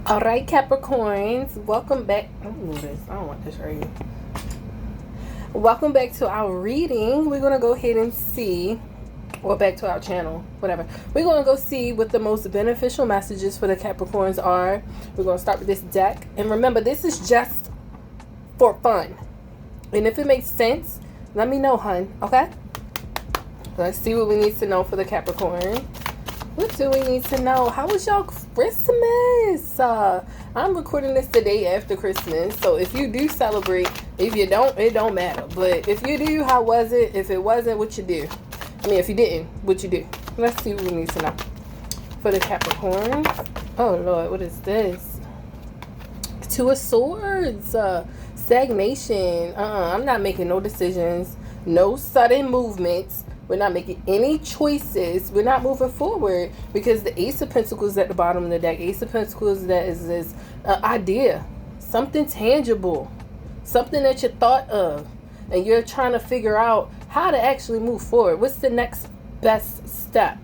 All right, Capricorns, welcome back. I don't know this. I don't want this right here. Welcome back to our reading. We're going to go ahead and see, or back to our channel, whatever. We're going to go see what the most beneficial messages for the Capricorns are. We're going to start with this deck. And remember, this is just for fun. And if it makes sense, let me know, hun. Okay? Let's see what we need to know for the Capricorn. What do we need to know? How was y'all Christmas? I'm recording this the day after Christmas. So if you do celebrate, if you don't, it don't matter. But if you do, how was it? If it wasn't, what you do? I mean, if you didn't, what you do? Let's see what we need to know for the Capricorn. Oh, Lord, what is this? Two of Swords. Stagnation. I'm not making no decisions. No sudden movements. We're not making any choices. We're not moving forward because the Ace of Pentacles at the bottom of the deck. Ace of Pentacles, that is this idea. Something tangible. Something that you thought of. And you're trying to figure out how to actually move forward. What's the next best step?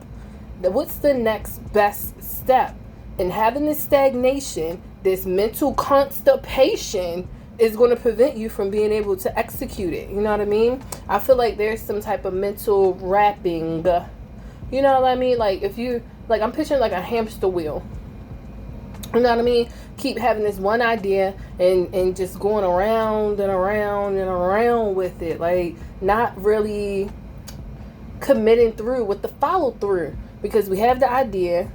What's the next best step? And having this stagnation, this mental constipation, is going to prevent you from being able to execute it. You know what I mean? I feel like there's some type of mental wrapping. You know what I mean? Like if you, like I'm picturing like a hamster wheel. You know what I mean? Keep having this one idea and just going around and around and around with it. Like not really committing through with the follow through. Because we have the idea,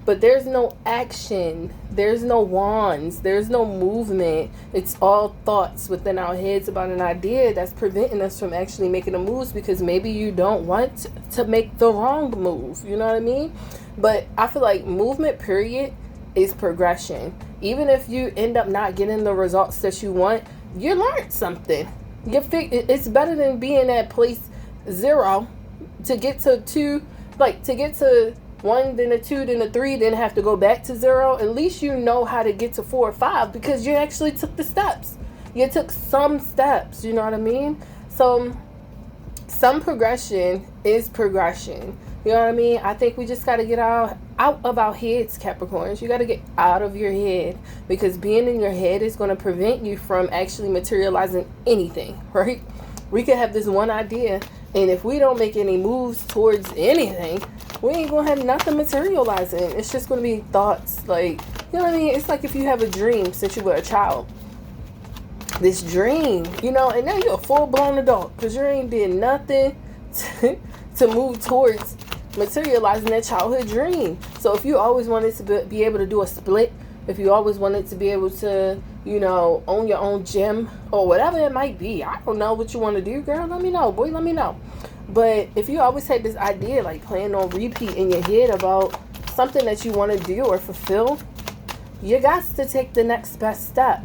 but there's no action. There's no wands. There's no movement. It's all thoughts within our heads about an idea that's preventing us from actually making the moves because maybe you don't want to make the wrong move. You know what I mean? But I feel like movement, period, is progression. Even if you end up not getting the results that you want, you learned something. It's better than being at place 0 to get to 2, like to get to 1, then a 2, then a 3, then have to go back to 0. At least you know how to get to 4 or 5 because you actually took the steps. You took some steps, you know what I mean? So some progression is progression. You know what I mean? I think we just got to get out of our heads, Capricorns. You got to get out of your head because being in your head is going to prevent you from actually materializing anything, right? We could have this one idea, and if we don't make any moves towards anything, we ain't gonna have nothing materializing. It's just gonna be thoughts. Like, you know what I mean? It's like if you have a dream since you were a child. This dream, you know, and now you're a full-blown adult because you ain't did nothing to move towards materializing that childhood dream. So if you always wanted to be able to do a split, if you always wanted to be able to, you know, own your own gym or whatever it might be, I don't know what you want to do, girl. Let me know, boy. Let me know. But if you always had this idea, like playing on repeat in your head about something that you want to do or fulfill, you got to take the next best step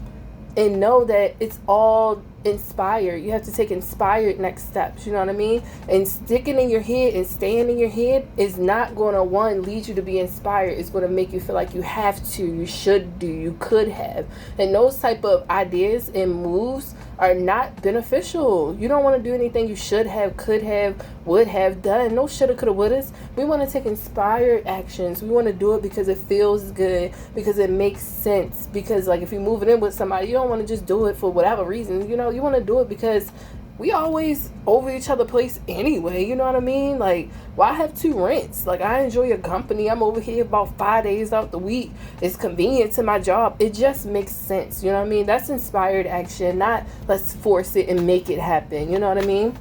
and know that it's all inspired. You have to take inspired next steps, you know what I mean? And sticking in your head and staying in your head is not going to, one, lead you to be inspired. It's going to make you feel like you have to, you should do, you could have. And those type of ideas and moves are not beneficial. You don't want to do anything you should have, could have, would have done. No shoulda, coulda, wouldas. We want to take inspired actions. We want to do it because it feels good, because it makes sense. Because like if you're moving in with somebody, you don't want to just do it for whatever reason. You know, you want to do it because we always over each other place anyway, you know what I mean? Like, why have 2 rents? Like, I enjoy your company. I'm over here about 5 days out the week. It's convenient to my job. It just makes sense, you know what I mean? That's inspired action, not let's force it and make it happen, you know what I mean?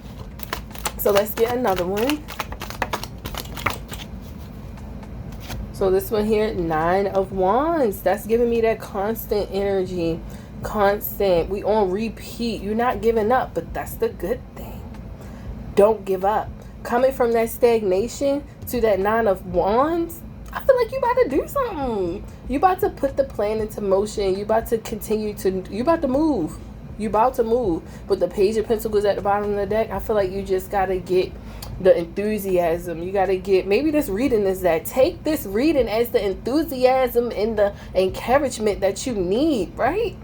So let's get another one. So this one here, 9 of Wands. That's giving me that constant energy. Constant. We on repeat. You're not giving up, but that's the good thing. Don't give up. Coming from that stagnation to that 9 of Wands, I feel like you about to do something. You about to put the plan into motion. You about to continue to, you about to move. You about to move. But the Page of Pentacles at the bottom of the deck, I feel like you just got to get the enthusiasm. You got to get, maybe this reading is that. Take this reading as the enthusiasm and the encouragement that you need, right?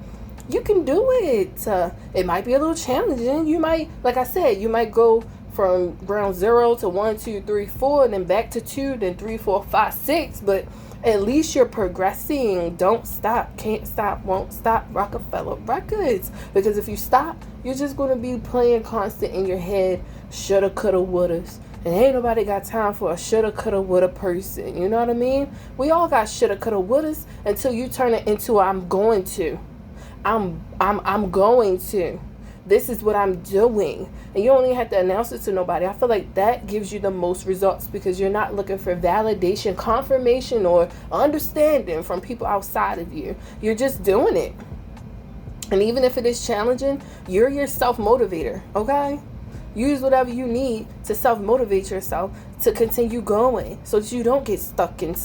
You can do it. It might be a little challenging. You might, like I said, you might go from ground 0 to 1, 2, 3, 4, and then back to 2, then 3, 4, 5, 6. But At least you're progressing. Don't stop, can't stop, won't stop, Rockefeller Records. Because if you stop, you're just going to be playing constant in your head, shoulda, coulda, wouldas. And ain't nobody got time for a shoulda, coulda, woulda person. You know what I mean? We all got shoulda, coulda, wouldas until you turn it into I'm going to. I'm going to. This is what I'm doing. And you only have to announce it to nobody. I feel like that gives you the most results because you're not looking for validation, confirmation, or understanding from people outside of you. You're just doing it. And even if it is challenging, you're your self-motivator, okay? Use whatever you need to self-motivate yourself to continue going so that you don't get stuck and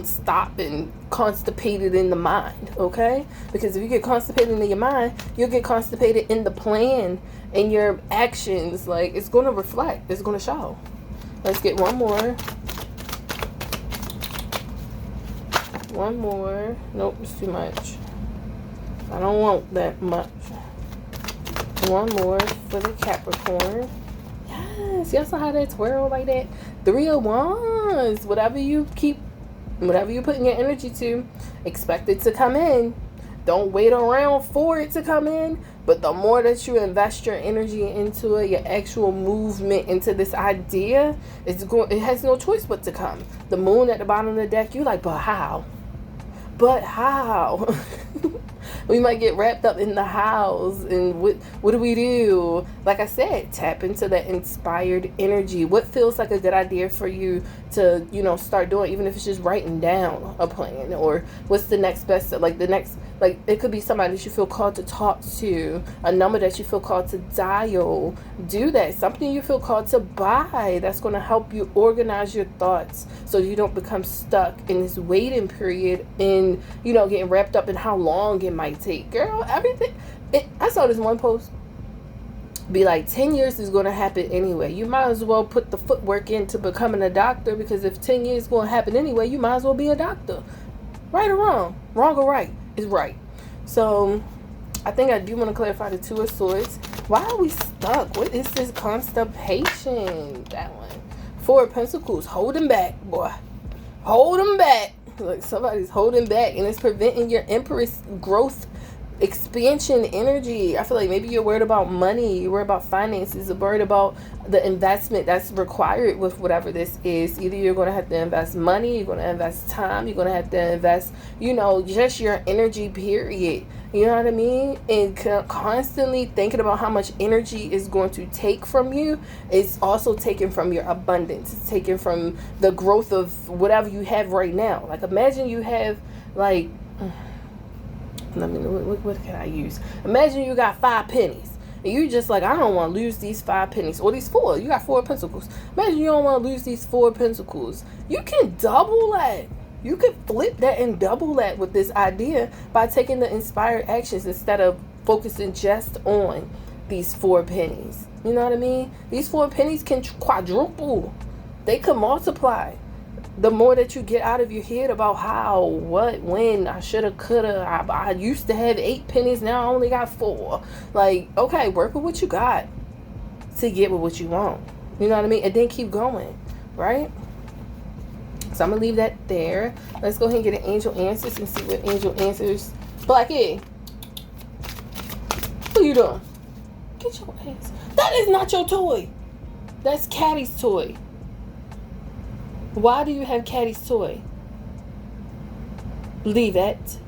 stop and constipated in the mind, okay? Because if you get constipated in your mind, you'll get constipated in the plan, in your actions. Like, it's going to reflect. It's going to show. Let's get one more. One more. Nope, it's too much. I don't want that much. One more for the Capricorn. Yes, y'all saw how that twirl like that? 3 of Wands. Whatever you putting your energy to, expect it to come in. Don't wait around for it to come in. But the more that you invest your energy into it, your actual movement into this idea, it has no choice but to come. The moon at the bottom of the deck, you're like, but how? But how? We might get wrapped up in the hows and what do we do? Like I said, tap into that inspired energy. What feels like a good idea for you to, start doing, even if it's just writing down a plan, or what's the next best, like it could be somebody that you feel called to talk to, a number that you feel called to dial. Do that. Something you feel called to buy that's going to help you organize your thoughts so you don't become stuck in this waiting period and, getting wrapped up in how long it might take. Girl, everything. I saw this one post be like 10 years is going to happen anyway. You might as well put the footwork into becoming a doctor, because if 10 years is going to happen anyway, you might as well be a doctor. Right or wrong? Wrong or right? Is right. So I think I do want to clarify the 2 of Swords. Why are we stuck? What is this constipation? That one. 4 of Pentacles. Holding back, boy. Hold them back. Like somebody's holding back, and it's preventing your Empress growth, expansion energy. I feel like maybe you're worried about money, you're worried about finances, you're worried about the investment that's required with whatever this is. Either you're going to have to invest money, you're going to invest time, you're going to have to invest, just your energy, period. You know what I mean? And constantly thinking about how much energy is going to take from you is also taken from your abundance. It's taken from the growth of whatever you have right now. Like, imagine you have, like, what can I use? Imagine you got 5 pennies. And you just like, I don't want to lose these 5 pennies. Or these 4. You got 4 pentacles. Imagine you don't want to lose these 4 pentacles. You can double that. You could flip that and double that with this idea by taking the inspired actions instead of focusing just on these 4 pennies. You know what I mean? These 4 pennies can quadruple. They could multiply. The more that you get out of your head about how, what, when, I shoulda, coulda, I used to have 8 pennies, now I only got 4. Like, okay, work with what you got to get with what you want. You know what I mean? And then keep going, right? So I'm going to leave that there. Let's go ahead and get an angel answers and see what angel answers. Blackie, what are you doing? Get your ass. That is not your toy. That's Caddy's toy. Why do you have Caddy's toy? Leave it.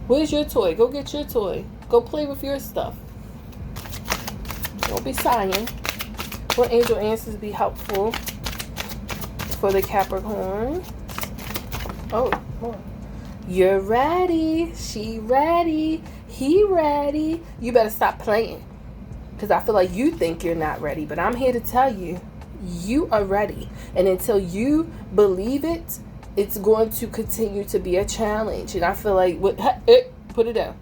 Where's your toy? Go get your toy. Go play with your stuff. Don't be sighing. What angel answers be helpful for the Capricorn? Oh, you're ready. She ready. He ready. You better stop playing, because I feel like you think you're not ready, but I'm here to tell you, you are ready. And until you believe it, it's going to continue to be a challenge. And I feel like put it down.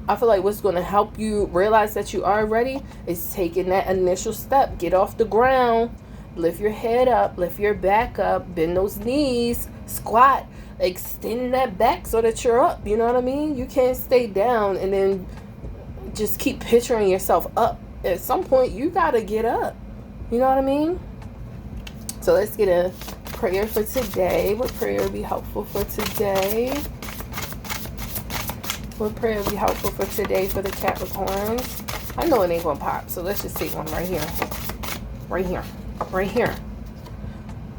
I feel like what's going to help you realize that you are ready is taking that initial step. Get off the ground. Lift your head up. Lift your back up. Bend those knees. Squat. Extend that back so that you're up. You know what I mean? You can't stay down and then just keep picturing yourself up. At some point, you got to get up. You know what I mean? So let's get a prayer for today? What prayer would be helpful for today? What prayer would be helpful for today for the Capricorns? I know it ain't gonna pop, so let's just take one right here. Right here. Right here.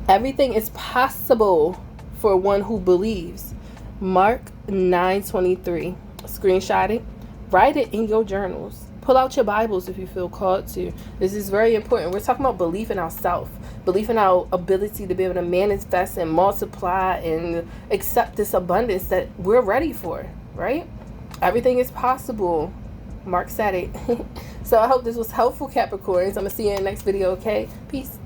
Everything is possible for one who believes. Mark 9:23. Screenshot it. Write it in your journals. Pull out your Bibles if you feel called to. This is very important. We're talking about belief in ourselves. Belief in our ability to be able to manifest and multiply and accept this abundance that we're ready for, right? Everything is possible. Mark said it. So I hope this was helpful, Capricorns. I'm going to see you in the next video, okay? Peace.